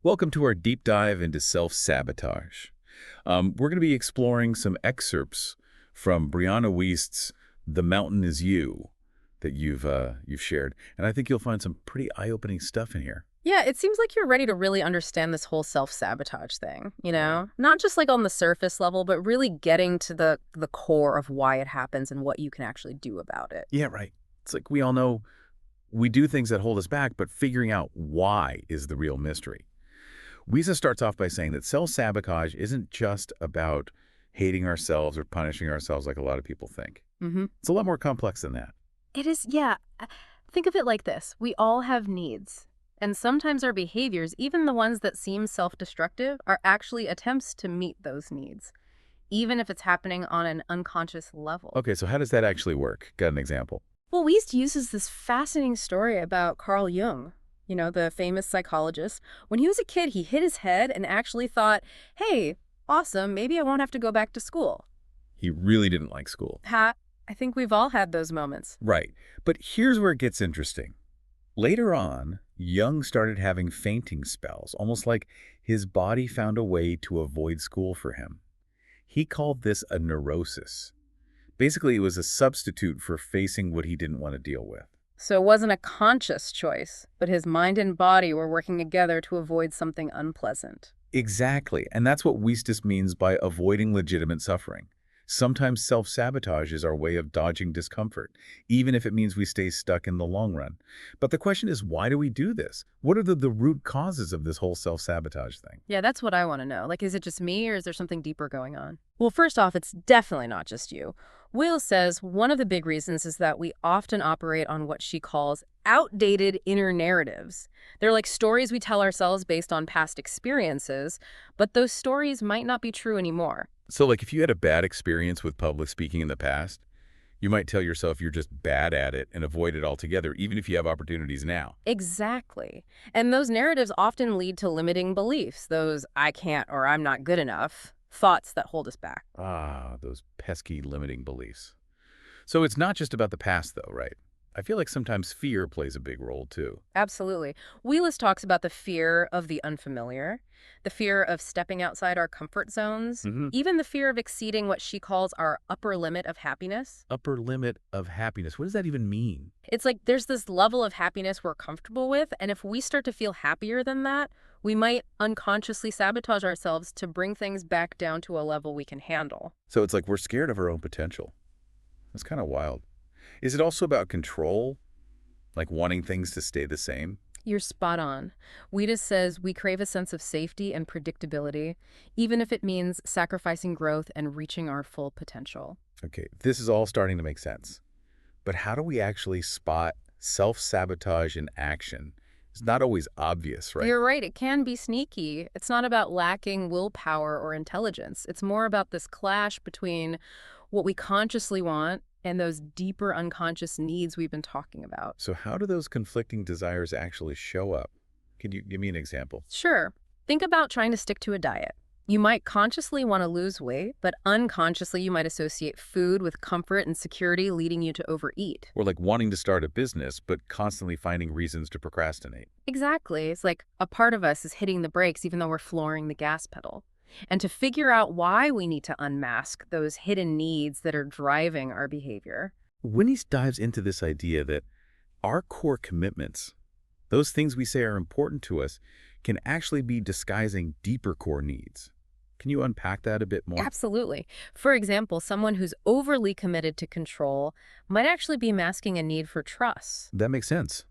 Welcome to our deep dive into self-sabotage. We're going to be exploring some excerpts from Brianna Wiest's "The Mountain Is You" that you've shared, and I think you'll find some pretty eye-opening stuff in here. Yeah, it seems like you're ready to really understand this whole self-sabotage thing, Right. Not just like on the surface level, but really getting to the core of why it happens and what you can actually do about it. Yeah, right. It's like we all know we do things that hold us back, but figuring out why is the real mystery. Wiesa starts off by saying that self-sabotage isn't just about hating ourselves or punishing ourselves like a lot of people think. Hmm. It's a lot more complex than that. It is, yeah. Think of it like this. We all have needs. And sometimes our behaviors, even the ones that seem self-destructive, are actually attempts to meet those needs, even if it's happening on an unconscious level. Okay, so how does that actually work? Got an example? Well, Wiest uses this fascinating story about Carl Jung, the famous psychologist. When he was a kid, he hit his head and actually thought, hey, awesome, maybe I won't have to go back to school. He really didn't like school. I think we've all had those moments. Right. But here's where it gets interesting. Later on, Jung started having fainting spells, almost like his body found a way to avoid school for him. He called this a neurosis. Basically, it was a substitute for facing what he didn't want to deal with. So it wasn't a conscious choice, but his mind and body were working together to avoid something unpleasant. Exactly. And that's what Wiestis means by avoiding legitimate suffering. Sometimes self-sabotage is our way of dodging discomfort, even if it means we stay stuck in the long run. But the question is, why do we do this? What are the root causes of this whole self-sabotage thing? Yeah, that's what I want to know. Like, is it just me or is there something deeper going on? Well, first off, it's definitely not just you. Will says one of the big reasons is that we often operate on what she calls outdated inner narratives. They're like stories we tell ourselves based on past experiences, but those stories might not be true anymore. So, like, if you had a bad experience with public speaking in the past, you might tell yourself you're just bad at it and avoid it altogether, even if you have opportunities now. Exactly. And those narratives often lead to limiting beliefs, those I can't or I'm not good enough thoughts that hold us back. Ah, those pesky limiting beliefs. So it's not just about the past, though, right? I feel like sometimes fear plays a big role, too. Absolutely. Wheelis talks about the fear of the unfamiliar, the fear of stepping outside our comfort zones, Hmm. even the fear of exceeding what she calls our upper limit of happiness. Upper limit of happiness. What does that even mean? It's like there's this level of happiness we're comfortable with, and if we start to feel happier than that, we might unconsciously sabotage ourselves to bring things back down to a level we can handle. So it's like we're scared of our own potential. That's kind of wild. Is it also about control? Like wanting things to stay the same? You're spot on. Wheatus says we crave a sense of safety and predictability, even if it means sacrificing growth and reaching our full potential. Okay, this is all starting to make sense. But how do we actually spot self-sabotage in action? It's not always obvious, right? You're right, it can be sneaky. It's not about lacking willpower or intelligence. It's more about this clash between what we consciously want and those deeper unconscious needs we've been talking about. So how do those conflicting desires actually show up? Can you give me an example? Sure, think about trying to stick to a diet. You might consciously want to lose weight, but unconsciously you might associate food with comfort and security, leading you to overeat. Or like wanting to start a business, but constantly finding reasons to procrastinate. Exactly. It's like a part of us is hitting the brakes even though we're flooring the gas pedal. And to figure out why we need to unmask those hidden needs that are driving our behavior. Winnie dives into this idea that our core commitments, those things we say are important to us, can actually be disguising deeper core needs. Can you unpack that a bit more? Absolutely. For example, someone who's overly committed to control might actually be masking a need for trust. That makes sense.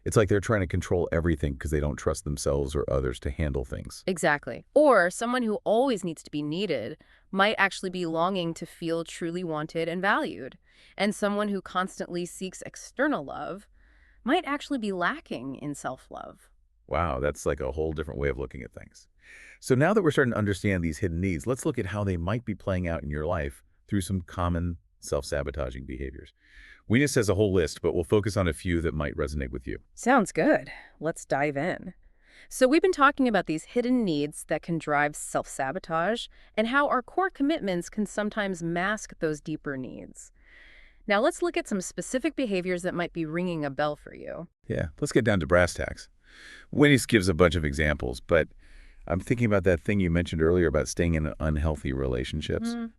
It's like they're trying to control everything because they don't trust themselves or others to handle things. Exactly. Or someone who always needs to be needed might actually be longing to feel truly wanted and valued. And someone who constantly seeks external love might actually be lacking in self-love. Wow, that's like a whole different way of looking at things. So now that we're starting to understand these hidden needs, let's look at how they might be playing out in your life through some common self-sabotaging behaviors. Weenus has a whole list, but we'll focus on a few that might resonate with you. Sounds good. Let's dive in. So we've been talking about these hidden needs that can drive self-sabotage and how our core commitments can sometimes mask those deeper needs. Now let's look at some specific behaviors that might be ringing a bell for you. Yeah, let's get down to brass tacks. Wiest gives a bunch of examples, but I'm thinking about that thing you mentioned earlier about staying in unhealthy relationships. Mm.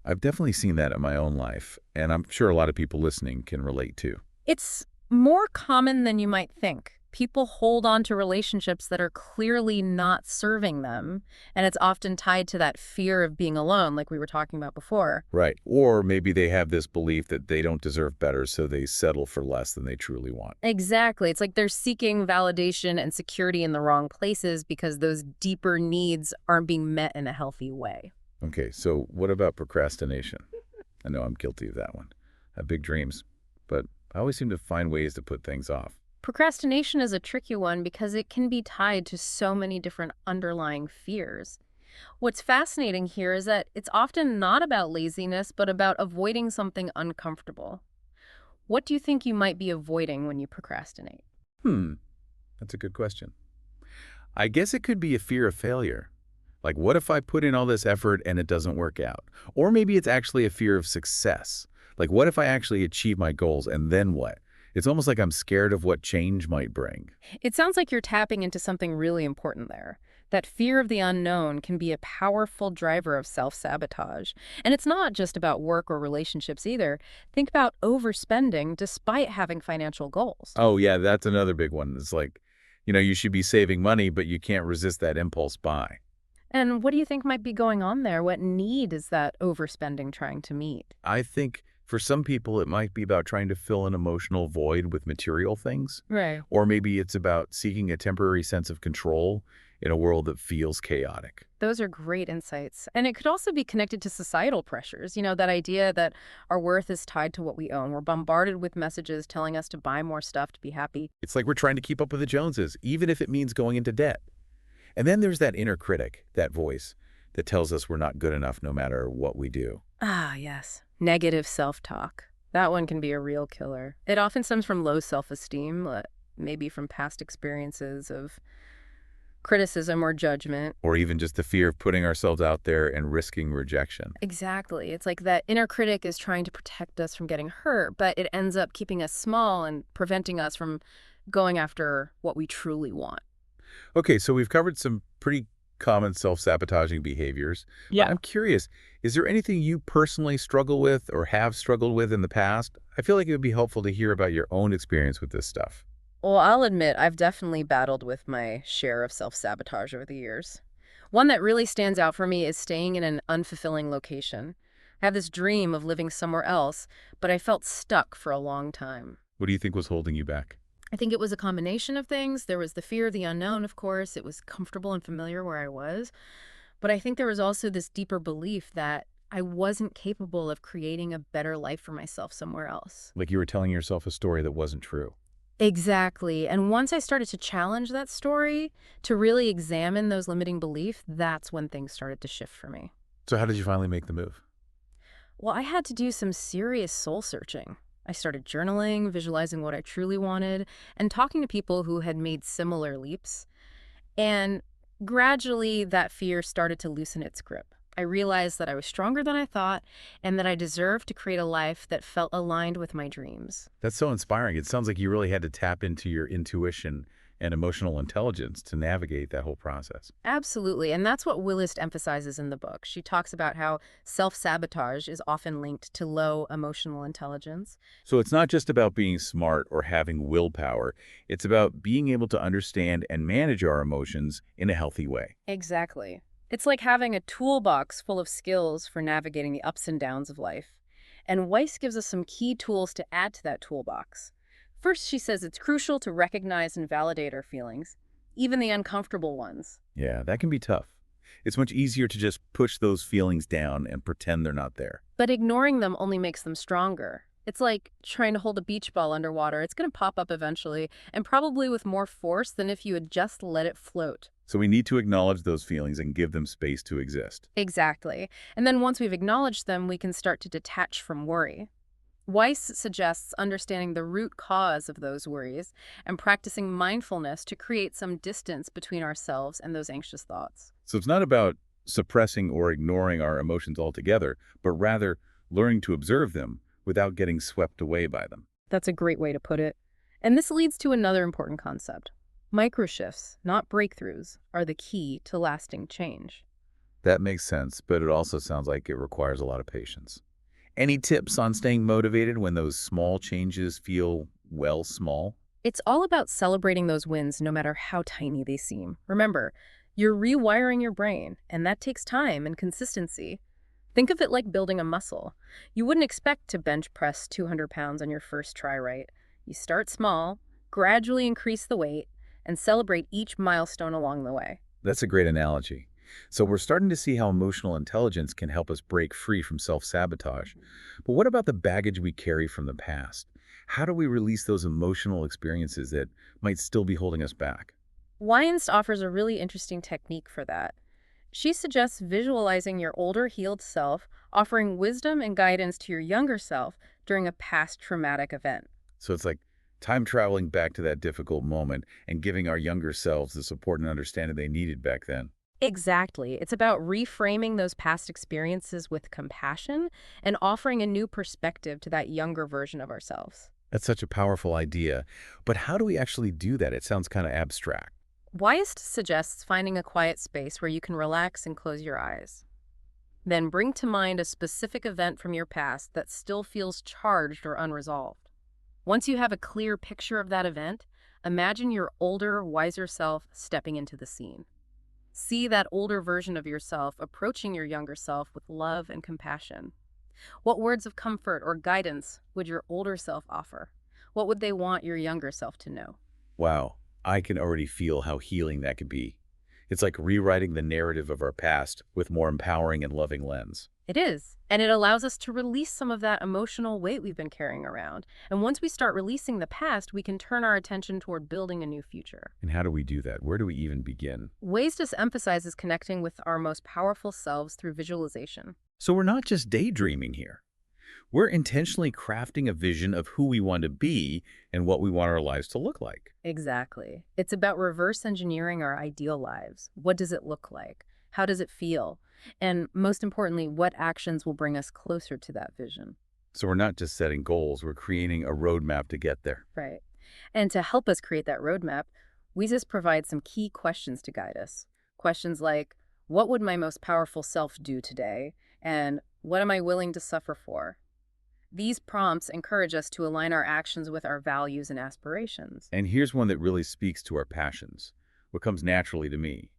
I've definitely seen that in my own life, and I'm sure a lot of people listening can relate too. It's more common than you might think. People hold on to relationships that are clearly not serving them, and it's often tied to that fear of being alone, like we were talking about before. Right. Or maybe they have this belief that they don't deserve better, so they settle for less than they truly want. Exactly. It's like they're seeking validation and security in the wrong places because those deeper needs aren't being met in a healthy way. Okay, so what about procrastination? I know I'm guilty of that one. I have big dreams, but I always seem to find ways to put things off. Procrastination is a tricky one because it can be tied to so many different underlying fears. What's fascinating here is that it's often not about laziness, but about avoiding something uncomfortable. What do you think you might be avoiding when you procrastinate? Hmm, that's a good question. I guess it could be a fear of failure. Like, what if I put in all this effort and it doesn't work out? Or maybe it's actually a fear of success. Like, what if I actually achieve my goals and then what? It's almost like I'm scared of what change might bring. It sounds like you're tapping into something really important there. That fear of the unknown can be a powerful driver of self-sabotage. And it's not just about work or relationships either. Think about overspending despite having financial goals. Oh, yeah, that's another big one. It's like, you should be saving money, but you can't resist that impulse buy. And what do you think might be going on there? What need is that overspending trying to meet? I think for some people, it might be about trying to fill an emotional void with material things. Right. Or maybe it's about seeking a temporary sense of control in a world that feels chaotic. Those are great insights. And it could also be connected to societal pressures. That idea that our worth is tied to what we own. We're bombarded with messages telling us to buy more stuff to be happy. It's like we're trying to keep up with the Joneses, even if it means going into debt. And then there's that inner critic, that voice that tells us we're not good enough no matter what we do. Ah, yes. Negative self-talk. That one can be a real killer. It often stems from low self-esteem, maybe from past experiences of criticism or judgment. Or even just the fear of putting ourselves out there and risking rejection. Exactly. It's like that inner critic is trying to protect us from getting hurt, but it ends up keeping us small and preventing us from going after what we truly want. Okay, so we've covered some pretty common self-sabotaging behaviors. But Yeah. I'm curious, is there anything you personally struggle with or have struggled with in the past? I feel like it would be helpful to hear about your own experience with this stuff. Well, I'll admit I've definitely battled with my share of self-sabotage over the years. One that really stands out for me is staying in an unfulfilling location. I have this dream of living somewhere else, but I felt stuck for a long time. What do you think was holding you back? I think it was a combination of things. There was the fear of the unknown, of course. It was comfortable and familiar where I was. But I think there was also this deeper belief that I wasn't capable of creating a better life for myself somewhere else. Like you were telling yourself a story that wasn't true. Exactly. And once I started to challenge that story, to really examine those limiting beliefs, that's when things started to shift for me. So how did you finally make the move? Well, I had to do some serious soul searching. I started journaling, visualizing what I truly wanted, and talking to people who had made similar leaps. And gradually, that fear started to loosen its grip. I realized that I was stronger than I thought and that I deserved to create a life that felt aligned with my dreams. That's so inspiring. It sounds like you really had to tap into your intuition and emotional intelligence to navigate that whole process. Absolutely, and that's what Wiest emphasizes in the book. She talks about how self-sabotage is often linked to low emotional intelligence. So it's not just about being smart or having willpower. It's about being able to understand and manage our emotions in a healthy way. Exactly. It's like having a toolbox full of skills for navigating the ups and downs of life. And Weiss gives us some key tools to add to that toolbox. First, she says it's crucial to recognize and validate our feelings, even the uncomfortable ones. Yeah, that can be tough. It's much easier to just push those feelings down and pretend they're not there. But ignoring them only makes them stronger. It's like trying to hold a beach ball underwater. It's going to pop up eventually, and probably with more force than if you had just let it float. So we need to acknowledge those feelings and give them space to exist. Exactly. And then once we've acknowledged them, we can start to detach from worry. Weiss suggests understanding the root cause of those worries and practicing mindfulness to create some distance between ourselves and those anxious thoughts. So it's not about suppressing or ignoring our emotions altogether, but rather learning to observe them without getting swept away by them. That's a great way to put it. And this leads to another important concept: Microshifts, not breakthroughs, are the key to lasting change. That makes sense, but it also sounds like it requires a lot of patience. Any tips on staying motivated when those small changes feel, well, small? It's all about celebrating those wins no matter how tiny they seem. Remember, you're rewiring your brain, and that takes time and consistency. Think of it like building a muscle. You wouldn't expect to bench press 200 pounds on your first try, right? You start small, gradually increase the weight, and celebrate each milestone along the way. That's a great analogy. So we're starting to see how emotional intelligence can help us break free from self-sabotage. But what about the baggage we carry from the past? How do we release those emotional experiences that might still be holding us back? Wiest offers a really interesting technique for that. She suggests visualizing your older, healed self, offering wisdom and guidance to your younger self during a past traumatic event. So it's like time traveling back to that difficult moment and giving our younger selves the support and understanding they needed back then. Exactly. It's about reframing those past experiences with compassion and offering a new perspective to that younger version of ourselves. That's such a powerful idea. But how do we actually do that? It sounds kind of abstract. Wiest suggests finding a quiet space where you can relax and close your eyes. Then bring to mind a specific event from your past that still feels charged or unresolved. Once you have a clear picture of that event, imagine your older, wiser self stepping into the scene. See that older version of yourself approaching your younger self with love and compassion. What words of comfort or guidance would your older self offer? What would they want your younger self to know? Wow, I can already feel how healing that could be. It's like rewriting the narrative of our past with more empowering and loving lens. It is. And it allows us to release some of that emotional weight we've been carrying around. And once we start releasing the past, we can turn our attention toward building a new future. And how do we do that? Where do we even begin? Wiest emphasizes connecting with our most powerful selves through visualization. So we're not just daydreaming here. We're intentionally crafting a vision of who we want to be and what we want our lives to look like. Exactly. It's about reverse engineering our ideal lives. What does it look like? How does it feel? And most importantly, what actions will bring us closer to that vision? So we're not just setting goals, we're creating a roadmap to get there. Right. And to help us create that roadmap, Wiest provides some key questions to guide us. Questions like, what would my most powerful self do today? And what am I willing to suffer for? These prompts encourage us to align our actions with our values and aspirations. And here's one that really speaks to our passions, what comes naturally to me.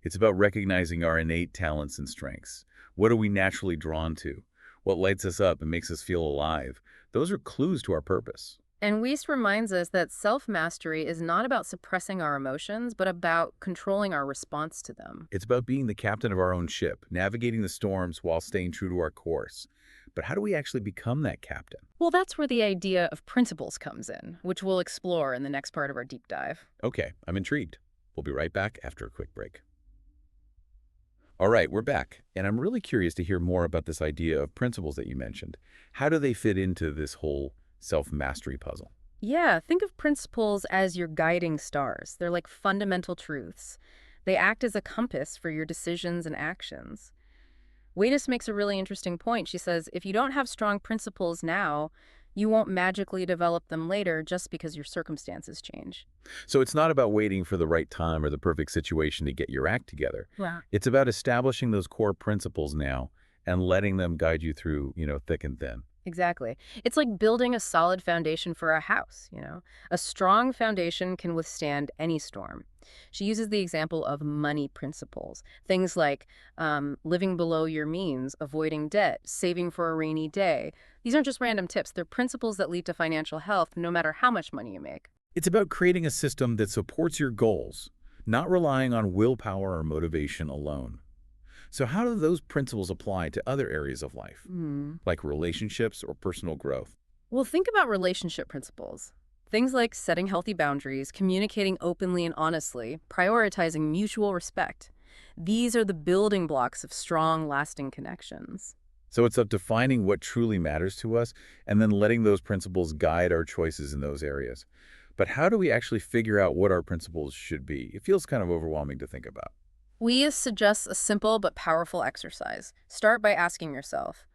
It's about recognizing our innate talents and strengths. What are we naturally drawn to? What lights us up and makes us feel alive? Those are clues to our purpose. And Wiest reminds us that self-mastery is not about suppressing our emotions, but about controlling our response to them. It's about being the captain of our own ship, navigating the storms while staying true to our course. But how do we actually become that captain? Well, that's where the idea of principles comes in, which we'll explore in the next part of our deep dive. Okay, I'm intrigued. We'll be right back after a quick break. All right, we're back, and I'm really curious to hear more about this idea of principles that you mentioned. How do they fit into this whole self-mastery puzzle? Yeah, think of principles as your guiding stars. They're like fundamental truths. They act as a compass for your decisions and actions. Wiest makes a really interesting point. She says, if you don't have strong principles now, you won't magically develop them later just because your circumstances change. So it's not about waiting for the right time or the perfect situation to get your act together. Yeah. It's about establishing those core principles now and letting them guide you through, thick and thin. Exactly. It's like building a solid foundation for a house. A strong foundation can withstand any storm. She uses the example of money principles. Things like living below your means, avoiding debt, saving for a rainy day. These aren't just random tips. They're principles that lead to financial health no matter how much money you make. It's about creating a system that supports your goals, not relying on willpower or motivation alone. So how do those principles apply to other areas of life, like relationships or personal growth? Well, think about relationship principles. Things like setting healthy boundaries, communicating openly and honestly, prioritizing mutual respect. These are the building blocks of strong, lasting connections. So it's up to finding what truly matters to us and then letting those principles guide our choices in those areas. But how do we actually figure out what our principles should be? It feels kind of overwhelming to think about. Wiest suggests a simple but powerful exercise. Start by asking yourself,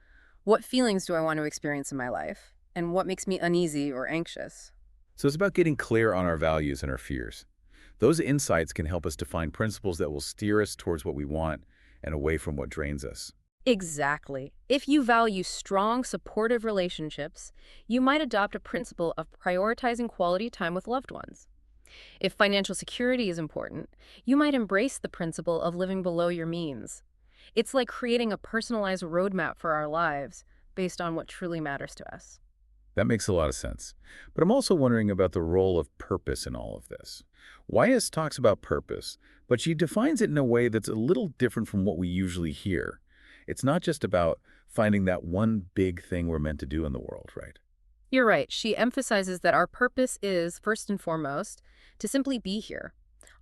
what feelings do I want to experience in my life? And what makes me uneasy or anxious? So it's about getting clear on our values and our fears. Those insights can help us define principles that will steer us towards what we want and away from what drains us. Exactly. If you value strong, supportive relationships, you might adopt a principle of prioritizing quality time with loved ones. If financial security is important, you might embrace the principle of living below your means. It's like creating a personalized roadmap for our lives based on what truly matters to us. That makes a lot of sense. But I'm also wondering about the role of purpose in all of this. Wyeth talks about purpose, but she defines it in a way that's a little different from what we usually hear. It's not just about finding that one big thing we're meant to do in the world, right? You're right. She emphasizes that our purpose is, first and foremost, to simply be here.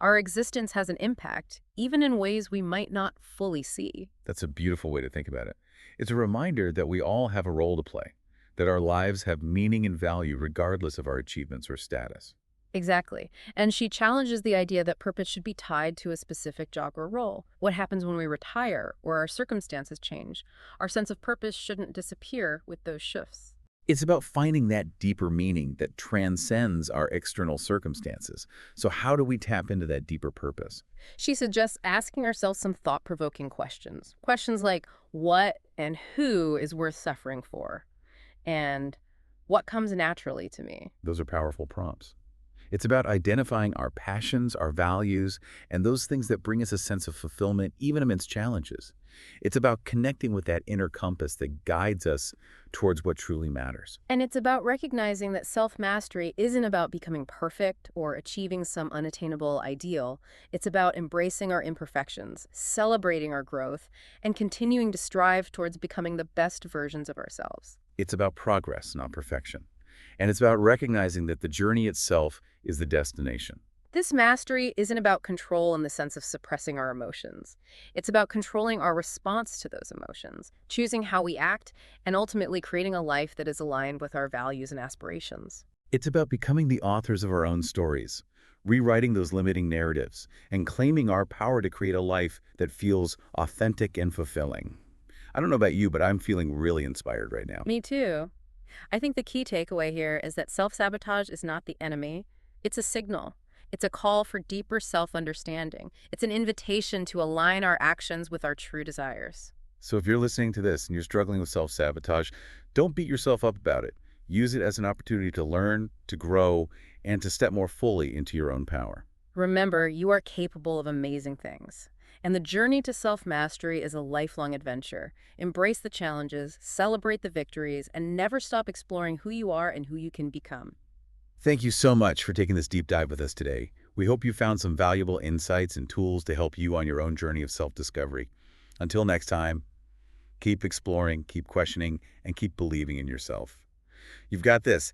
Our existence has an impact, even in ways we might not fully see. That's a beautiful way to think about it. It's a reminder that we all have a role to play, that our lives have meaning and value regardless of our achievements or status. Exactly. And she challenges the idea that purpose should be tied to a specific job or role. What happens when we retire or our circumstances change? Our sense of purpose shouldn't disappear with those shifts. It's about finding that deeper meaning that transcends our external circumstances. So how do we tap into that deeper purpose? She suggests asking ourselves some thought-provoking questions. Questions like, what and who is worth suffering for? And what comes naturally to me? Those are powerful prompts. It's about identifying our passions, our values, and those things that bring us a sense of fulfillment even amidst challenges. It's about connecting with that inner compass that guides us towards what truly matters. And it's about recognizing that self-mastery isn't about becoming perfect or achieving some unattainable ideal. It's about embracing our imperfections, celebrating our growth, and continuing to strive towards becoming the best versions of ourselves. It's about progress, not perfection. And it's about recognizing that the journey itself is the destination. This mastery isn't about control in the sense of suppressing our emotions. It's about controlling our response to those emotions, choosing how we act, and ultimately creating a life that is aligned with our values and aspirations. It's about becoming the authors of our own stories, rewriting those limiting narratives, and claiming our power to create a life that feels authentic and fulfilling. I don't know about you, but I'm feeling really inspired right now. Me too. I think the key takeaway here is that self-sabotage is not the enemy. It's a signal. It's a call for deeper self-understanding. It's an invitation to align our actions with our true desires. So if you're listening to this and you're struggling with self-sabotage, don't beat yourself up about it. Use it as an opportunity to learn, to grow, and to step more fully into your own power. Remember, you are capable of amazing things. And the journey to self-mastery is a lifelong adventure. Embrace the challenges, celebrate the victories, and never stop exploring who you are and who you can become. Thank you so much for taking this deep dive with us today. We hope you found some valuable insights and tools to help you on your own journey of self-discovery. Until next time, keep exploring, keep questioning, and keep believing in yourself. You've got this.